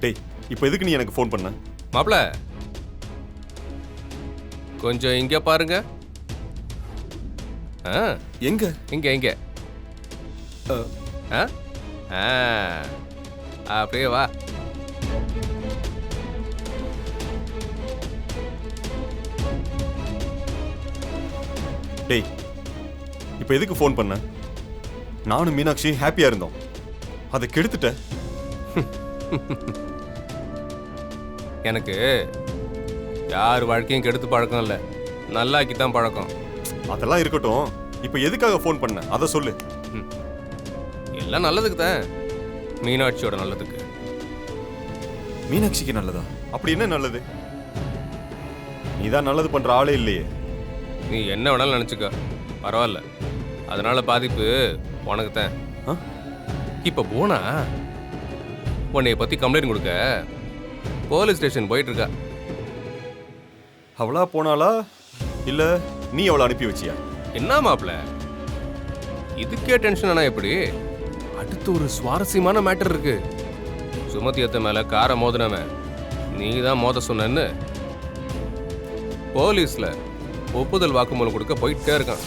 டேய், இப்போ எதுக்கு நீ எனக்கு ஃபோன் பண்ண? மாப்ள, கொஞ்சம் இங்க பாருங்க. எங்க? இங்க இங்க. அப்படியே வா. டேய், இப்போ எதுக்கு ஃபோன் பண்ண? நானும் மீனாட்சி ஹாப்பியா இருந்தோம், அதை கெடுத்துட்ட. எனக்கு யார் வாழ்க்கையும் கெடுத்து பழக்கம் இல்லை, நல்லாக்கி தான் பழக்கம். அதெல்லாம் இருக்கட்டும், இப்போ எதுக்காக ஃபோன் பண்ண அதை சொல்லு. எல்லாம் நல்லதுக்கு தான், மீனாட்சியோட நல்லதுக்கு. மீனாட்சிக்கு நல்லதா? அப்படி என்ன நல்லது? நீ தான் நல்லது பண்ற ஆளே இல்லையே. நீ என்ன வேணாலும் நினச்சிக்க, பரவாயில்ல. அதனால பாதிப்பு உனக்கு தான். இப்போ போனா உன்னைய பற்றி கம்ப்ளைண்ட் கொடுக்க போலீஸ் ஸ்டேஷன் போயிட்டு இருக்கா. அவளா போனாளா இல்ல நீ அவளை அனுப்பி வச்சியா? என்ன மாப்ள, இதுக்கே டென்ஷன் ஆனா எப்படி? அடுத்து ஒரு சுவாரஸ்யமான மேட்டர் இருக்கு. சுமதியத்த மேல காரை மோதினவன் நீ தான் மோத சொன்னு போலீஸ்ல ஒப்புதல் வாக்குமூலம் கொடுக்க போயிட்டே இருக்கான்.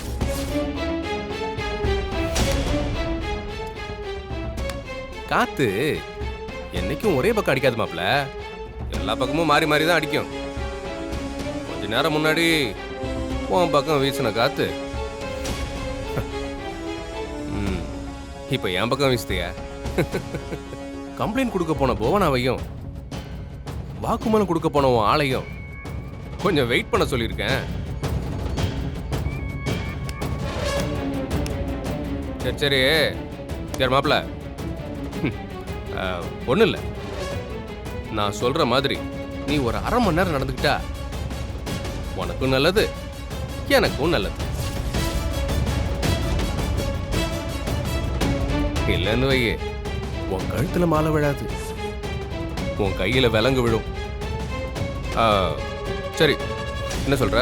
காத்து என்னைக்கும் ஒரே பக்கம் அடிக்காது மாப்ள, எல்லா பக்கமும் மாறி மாறி தான் அடிக்கும். கொஞ்ச நேரம் முன்னாடி உன் பக்கம் வீசின காத்து இப்ப என் பக்கம் வீசுதியா? கம்ப்ளைண்ட் கொடுக்க போன புவனாவையும் வாக்குமூலம் கொடுக்க போன உன் ஆளையும் கொஞ்சம் வெயிட் பண்ண சொல்லியிருக்கேன். சரி சரி யார் மாப்பிள்ள, ஒன்றும் இல்லை, நான் சொல்ற மாதிரி நீ ஒரு அரை மணி நேரம் நடந்துக்கிட்டா உனக்கும் நல்லது, எனக்கும் நல்லது. இல்லைன்னு வையே, உன் கழுத்துல மாலை விழாது, உன் கையில விலங்கு விழும். சரி, என்ன சொல்ற?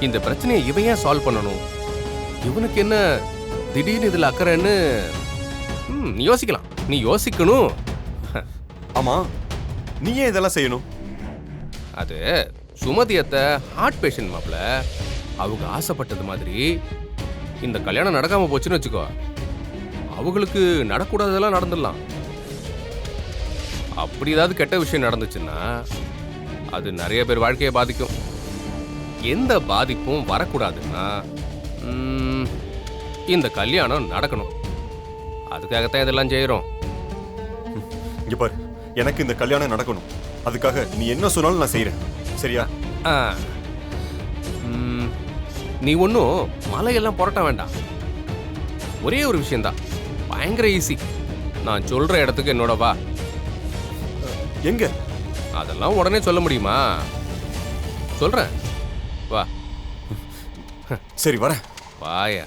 இந்த பிரச்சனையை இவன் ஏன் சால்வ் பண்ணணும்? இவனுக்கு என்ன திடீர்னு இதுல அக்கறைன்னு நீ யோசிக்கலாம், நீ யோசிக்கணும். ஆமா, நீ ஏன் இதெல்லாம் செய்யணும்? அது சுமதியத்தை ஹார்ட் பேஷண்ட் மாப்ள, அவங்க ஆசைப்பட்டது மாதிரி இந்த கல்யாணம் நடக்காம போச்சுன்னு வச்சுக்கோ, அவங்களுக்கு நடக்கூடாததெல்லாம் நடந்துடலாம். அப்படி ஏதாவது கெட்ட விஷயம் நடந்துச்சுன்னா அது நிறைய பேர் வாழ்க்கையை பாதிக்கும். எந்த பாதிப்பும் வரக்கூடாதுன்னா இந்த கல்யாணம் நடக்கணும். அதுக்காகத்தான் இதெல்லாம் செய்யறோம். இங்க பாரு, எனக்கு இந்த கல்யாணம் நடக்கணும், அதுக்காக நீ என்ன சொன்னாலும் நான் செய்யறேன், சரியா? நீ ஒன்றும் மலையெல்லாம் புரட்ட வேண்டாம். ஒரே ஒரு விஷயம்தான், பயங்கர ஈஸி. நான் சொல்ற இடத்துக்கு என்னோட வா. எங்க? அதெல்லாம் உடனே சொல்ல முடியுமா? சொல்றேன், வா. சரி வரேன். வாயா.